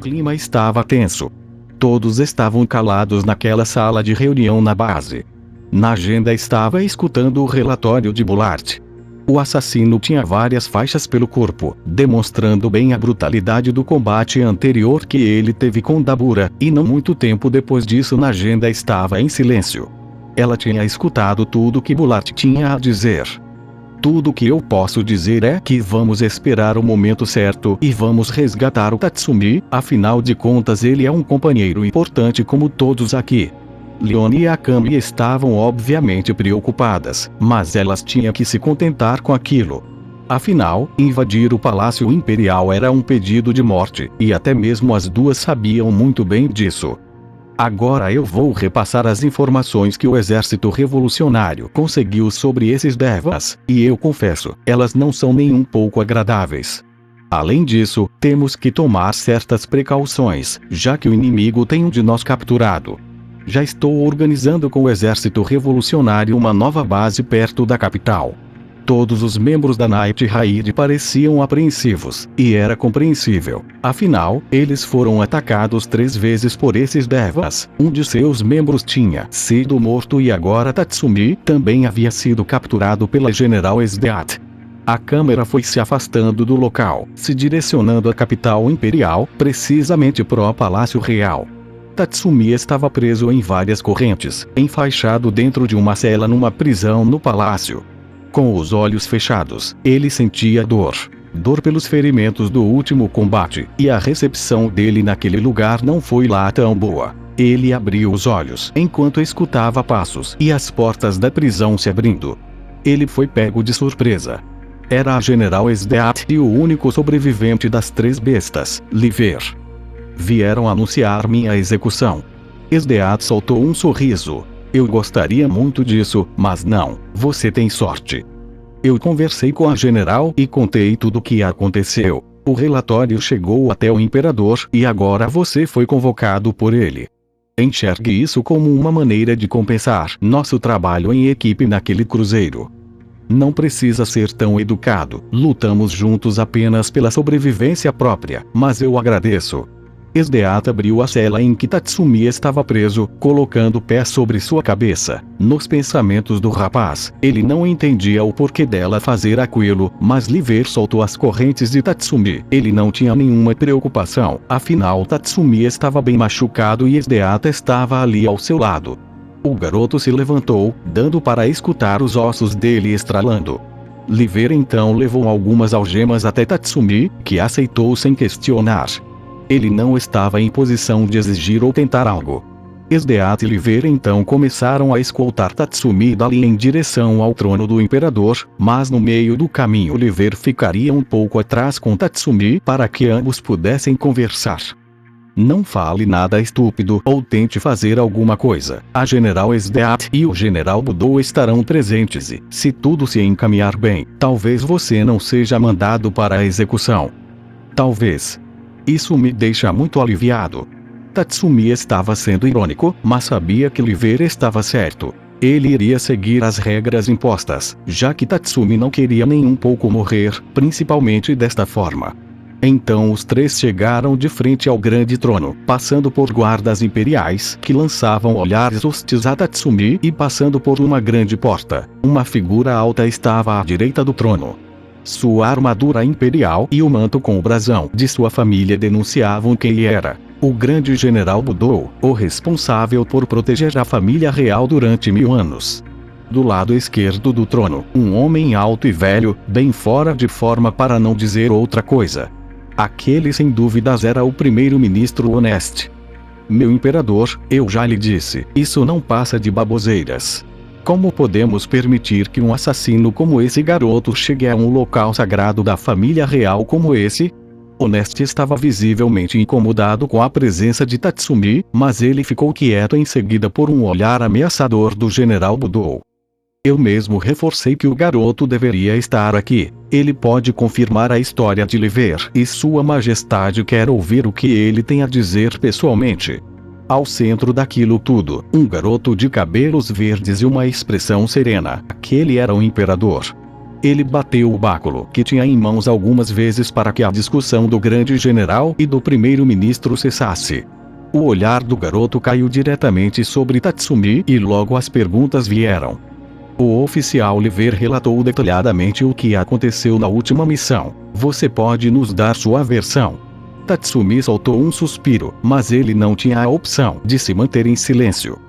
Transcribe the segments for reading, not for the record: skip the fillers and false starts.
clima estava tenso. Todos estavam calados naquela sala de reunião na base. Na agenda estava escutando o relatório de Bullard. O assassino tinha várias faixas pelo corpo, demonstrando bem a brutalidade do combate anterior que ele teve com Dabura, e não muito tempo depois disso na agenda estava em silêncio. Ela tinha escutado tudo que Bullard tinha a dizer. Tudo que eu posso dizer é que vamos esperar o momento certo e vamos resgatar o Tatsumi, afinal de contas ele é um companheiro importante como todos aqui. Leone e Akami estavam obviamente preocupadas, mas elas tinham que se contentar com aquilo. Afinal, invadir o Palácio Imperial era um pedido de morte, e até mesmo as duas sabiam muito bem disso. Agora eu vou repassar as informações que o Exército Revolucionário conseguiu sobre esses devas, e eu confesso, elas não são nem um pouco agradáveis. Além disso, temos que tomar certas precauções, já que o inimigo tem um de nós capturado. Já estou organizando com o Exército Revolucionário uma nova base perto da capital. Todos os membros da Night Raid pareciam apreensivos, e era compreensível. Afinal, eles foram atacados 3 vezes por esses devas. Um de seus membros tinha sido morto e agora Tatsumi também havia sido capturado pela General Esdeat. A câmera foi se afastando do local, se direcionando à capital imperial, precisamente pro Palácio Real. Tatsumi estava preso em várias correntes, enfaixado dentro de uma cela numa prisão no palácio. Com os olhos fechados, ele sentia dor. Dor pelos ferimentos do último combate, e a recepção dele naquele lugar não foi lá tão boa. Ele abriu os olhos enquanto escutava passos e as portas da prisão se abrindo. Ele foi pego de surpresa. Era a General Esdeat e o único sobrevivente das 3 bestas, Liver. Vieram anunciar minha execução. Esdeat soltou um sorriso. Eu gostaria muito disso, mas não, você tem sorte. Eu conversei com a general e contei tudo o que aconteceu. O relatório chegou até o imperador e agora você foi convocado por ele. Enxergue isso como uma maneira de compensar nosso trabalho em equipe naquele cruzeiro. Não precisa ser tão educado, lutamos juntos apenas pela sobrevivência própria, mas eu agradeço. Esdeat abriu a cela em que Tatsumi estava preso, colocando o pé sobre sua cabeça. Nos pensamentos do rapaz, ele não entendia o porquê dela fazer aquilo, mas Liver soltou as correntes de Tatsumi. Ele não tinha nenhuma preocupação, afinal Tatsumi estava bem machucado e Esdeat estava ali ao seu lado. O garoto se levantou, dando para escutar os ossos dele estralando. Liver então levou algumas algemas até Tatsumi, que aceitou sem questionar. Ele não estava em posição de exigir ou tentar algo. Esdeat e Liver então começaram a escoltar Tatsumi dali em direção ao trono do imperador, mas no meio do caminho Liver ficaria um pouco atrás com Tatsumi para que ambos pudessem conversar. Não fale nada estúpido ou tente fazer alguma coisa. A General Esdeat e o General Budou estarão presentes e, se tudo se encaminhar bem, talvez você não seja mandado para a execução. Talvez. Isso me deixa muito aliviado. Tatsumi estava sendo irônico, mas sabia que Liver estava certo. Ele iria seguir as regras impostas, já que Tatsumi não queria nem um pouco morrer, principalmente desta forma. Então os 3 chegaram de frente ao grande trono, passando por guardas imperiais que lançavam olhares hostis a Tatsumi e passando por uma grande porta. Uma figura alta estava à direita do trono. Sua armadura imperial e o manto com o brasão de sua família denunciavam quem ele era. O grande general Budou, o responsável por proteger a família real durante 1000 anos. Do lado esquerdo do trono, um homem alto e velho, bem fora de forma para não dizer outra coisa. Aquele sem dúvidas era o primeiro-ministro Honest. Meu imperador, eu já lhe disse, isso não passa de baboseiras. Como podemos permitir que um assassino como esse garoto chegue a um local sagrado da família real como esse? Honest estava visivelmente incomodado com a presença de Tatsumi, mas ele ficou quieto em seguida por um olhar ameaçador do general Budou. Eu mesmo reforcei que o garoto deveria estar aqui. Ele pode confirmar a história de Liver e Sua Majestade quer ouvir o que ele tem a dizer pessoalmente. Ao centro daquilo tudo, um garoto de cabelos verdes e uma expressão serena. Aquele era o imperador. Ele bateu o báculo que tinha em mãos algumas vezes para que a discussão do grande general e do primeiro-ministro cessasse. O olhar do garoto caiu diretamente sobre Tatsumi e logo as perguntas vieram. O oficial Oliver relatou detalhadamente o que aconteceu na última missão. Você pode nos dar sua versão? Tatsumi soltou um suspiro, mas ele não tinha a opção de se manter em silêncio.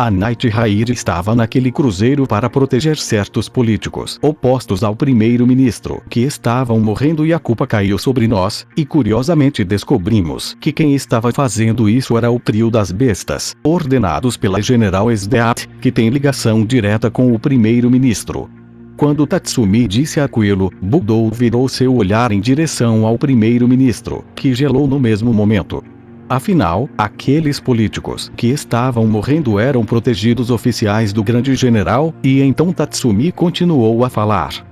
A Night Raid estava naquele cruzeiro para proteger certos políticos opostos ao primeiro-ministro que estavam morrendo e a culpa caiu sobre nós, e curiosamente descobrimos que quem estava fazendo isso era o trio das bestas, ordenados pela General Esdeat, que tem ligação direta com o primeiro-ministro. Quando Tatsumi disse aquilo, Budou virou seu olhar em direção ao primeiro-ministro, que gelou no mesmo momento. Afinal, aqueles políticos que estavam morrendo eram protegidos oficiais do grande general, e então Tatsumi continuou a falar.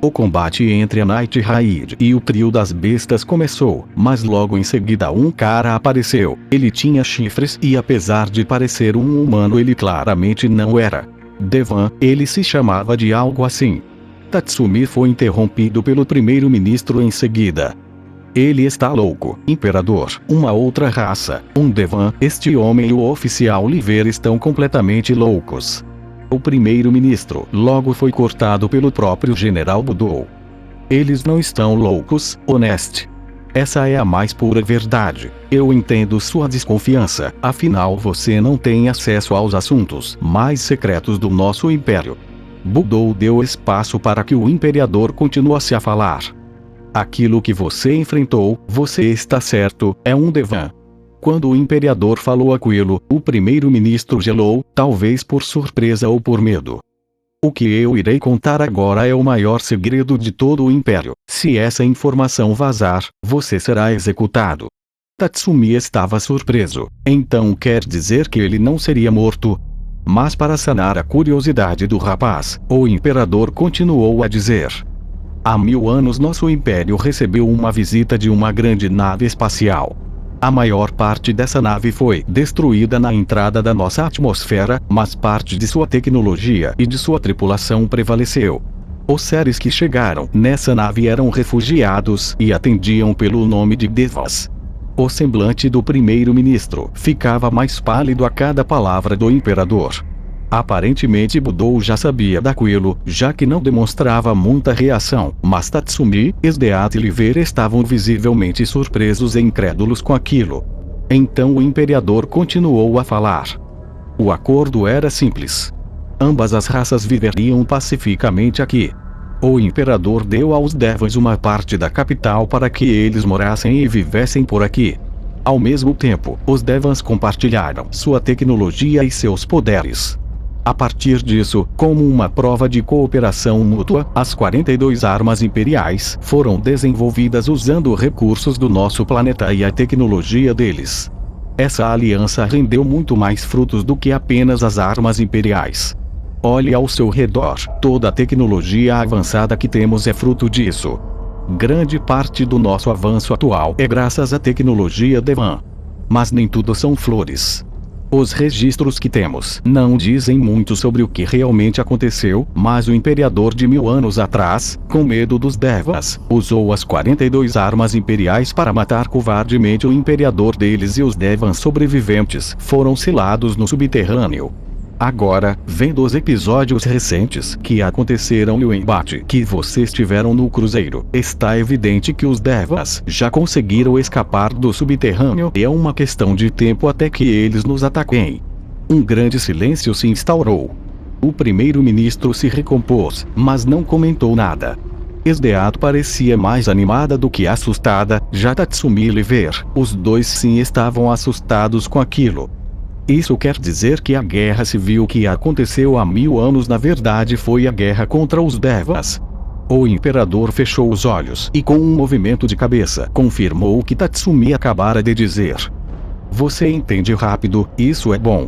O combate entre a Night Raid e o trio das bestas começou, mas logo em seguida um cara apareceu. Ele tinha chifres e apesar de parecer um humano ele claramente não era. Devan, ele se chamava de algo assim. Tatsumi foi interrompido pelo primeiro-ministro em seguida. Ele está louco, imperador. Uma outra raça, um Devan, este homem e o oficial Oliver estão completamente loucos. O primeiro-ministro logo foi cortado pelo próprio general Budou. Eles não estão loucos, Honest. Essa é a mais pura verdade. Eu entendo sua desconfiança, afinal você não tem acesso aos assuntos mais secretos do nosso império. Budou deu espaço para que o imperador continuasse a falar. Aquilo que você enfrentou, você está certo, é um Devan. Quando o imperador falou aquilo, o primeiro-ministro gelou, talvez por surpresa ou por medo. O que eu irei contar agora é o maior segredo de todo o império. Se essa informação vazar, você será executado. Tatsumi estava surpreso. Então quer dizer que ele não seria morto? Mas para sanar a curiosidade do rapaz, o imperador continuou a dizer. Há 1000 anos nosso império recebeu uma visita de uma grande nave espacial. A maior parte dessa nave foi destruída na entrada da nossa atmosfera, mas parte de sua tecnologia e de sua tripulação prevaleceu. Os seres que chegaram nessa nave eram refugiados e atendiam pelo nome de Devas. O semblante do primeiro-ministro ficava mais pálido a cada palavra do imperador. Aparentemente Budou já sabia daquilo, já que não demonstrava muita reação, mas Tatsumi, Esdeat e Oliver estavam visivelmente surpresos e incrédulos com aquilo. Então o imperador continuou a falar. O acordo era simples. Ambas as raças viveriam pacificamente aqui. O imperador deu aos Devas uma parte da capital para que eles morassem e vivessem por aqui. Ao mesmo tempo, os Devas compartilharam sua tecnologia e seus poderes. A partir disso, como uma prova de cooperação mútua, as 42 armas imperiais foram desenvolvidas usando recursos do nosso planeta e a tecnologia deles. Essa aliança rendeu muito mais frutos do que apenas as armas imperiais. Olhe ao seu redor, toda a tecnologia avançada que temos é fruto disso. Grande parte do nosso avanço atual é graças à tecnologia Devan. Mas nem tudo são flores. Os registros que temos não dizem muito sobre o que realmente aconteceu, mas o imperador de 1000 anos atrás, com medo dos Devas, usou as 42 armas imperiais para matar covardemente o imperador deles e os Devas sobreviventes foram selados no subterrâneo. Agora, vendo os episódios recentes que aconteceram e o embate que vocês tiveram no cruzeiro, está evidente que os Devas já conseguiram escapar do subterrâneo e é uma questão de tempo até que eles nos ataquem. Um grande silêncio se instaurou. O primeiro-ministro se recompôs, mas não comentou nada. Esdeat parecia mais animada do que assustada, já Tatsumi e Oliver, os dois sim estavam assustados com aquilo. Isso quer dizer que a guerra civil que aconteceu há 1000 anos na verdade foi a guerra contra os Devas. O imperador fechou os olhos e com um movimento de cabeça confirmou o que Tatsumi acabara de dizer. Você entende rápido, isso é bom.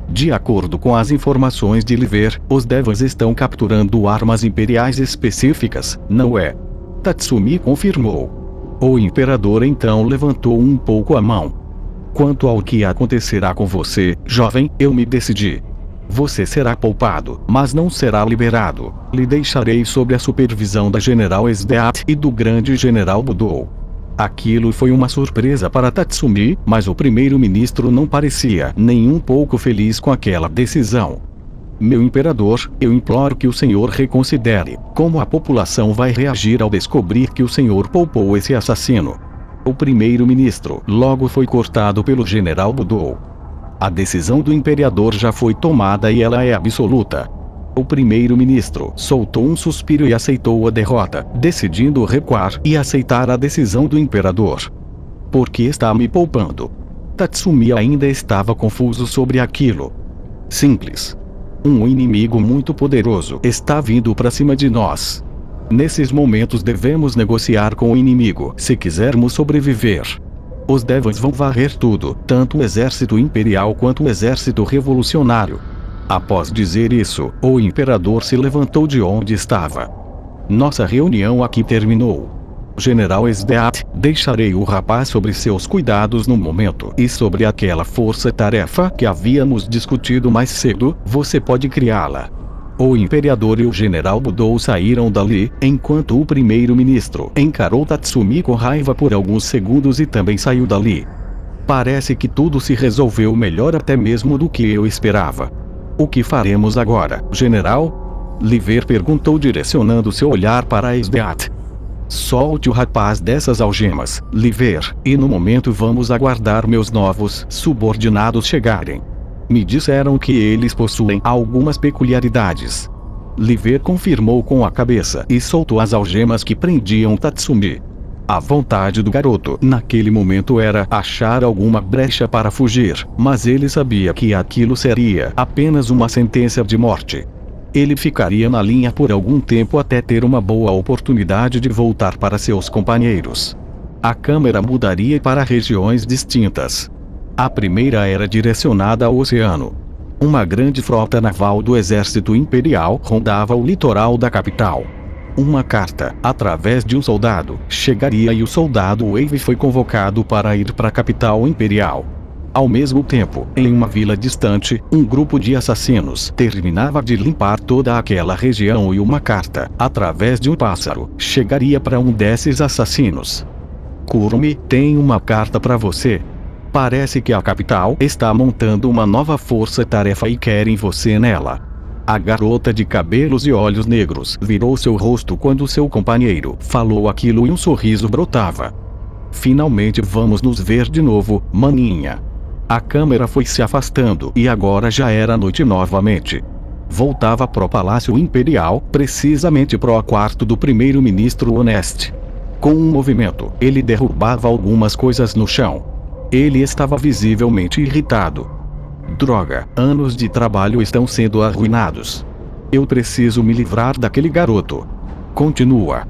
De acordo com as informações de Oliver, os Devas estão capturando armas imperiais específicas, não é? Tatsumi confirmou. O imperador então levantou um pouco a mão. Quanto ao que acontecerá com você, jovem, eu me decidi. Você será poupado, mas não será liberado. Lhe deixarei sob a supervisão da General Esdeat e do grande General Budou. Aquilo foi uma surpresa para Tatsumi, mas o primeiro-ministro não parecia nem um pouco feliz com aquela decisão. Meu imperador, eu imploro que o senhor reconsidere como a população vai reagir ao descobrir que o senhor poupou esse assassino. O primeiro-ministro logo foi cortado pelo general Budou. A decisão do imperador já foi tomada e ela é absoluta. O primeiro-ministro soltou um suspiro e aceitou a derrota, decidindo recuar e aceitar a decisão do imperador. Por que está me poupando? Tatsumi ainda estava confuso sobre aquilo. Simples. Um inimigo muito poderoso está vindo para cima de nós. Nesses momentos devemos negociar com o inimigo se quisermos sobreviver. Os Devons vão varrer tudo, tanto o exército imperial quanto o exército revolucionário. Após dizer isso, o imperador se levantou de onde estava. Nossa reunião aqui terminou. General Esdeat, deixarei o rapaz sobre seus cuidados no momento e sobre aquela força-tarefa que havíamos discutido mais cedo, você pode criá-la. O imperador e o general Budou saíram dali, enquanto o primeiro-ministro encarou Tatsumi com raiva por alguns segundos e também saiu dali. Parece que tudo se resolveu melhor até mesmo do que eu esperava. O que faremos agora, general? Liver perguntou direcionando seu olhar para Esdeat. Solte o rapaz dessas algemas, Liver, e no momento vamos aguardar meus novos subordinados chegarem. Me disseram que eles possuem algumas peculiaridades. Liver confirmou com a cabeça e soltou as algemas que prendiam Tatsumi. A vontade do garoto naquele momento era achar alguma brecha para fugir, mas ele sabia que aquilo seria apenas uma sentença de morte. Ele ficaria na linha por algum tempo até ter uma boa oportunidade de voltar para seus companheiros. A câmera mudaria para regiões distintas. A primeira era direcionada ao oceano. Uma grande frota naval do exército imperial rondava o litoral da capital. Uma carta, através de um soldado, chegaria e o soldado Wave foi convocado para ir para a capital imperial. Ao mesmo tempo, em uma vila distante, um grupo de assassinos terminava de limpar toda aquela região e uma carta, através de um pássaro, chegaria para um desses assassinos. Kurumi, tem uma carta para você. Parece que a capital está montando uma nova força-tarefa e querem você nela. A garota de cabelos e olhos negros virou seu rosto quando seu companheiro falou aquilo e um sorriso brotava. Finalmente vamos nos ver de novo, maninha. A câmera foi se afastando e agora já era noite novamente. Voltava pro Palácio Imperial, precisamente pro quarto do primeiro-ministro Honest. Com um movimento, ele derrubava algumas coisas no chão. Ele estava visivelmente irritado. Droga, anos de trabalho estão sendo arruinados. Eu preciso me livrar daquele garoto. Continua.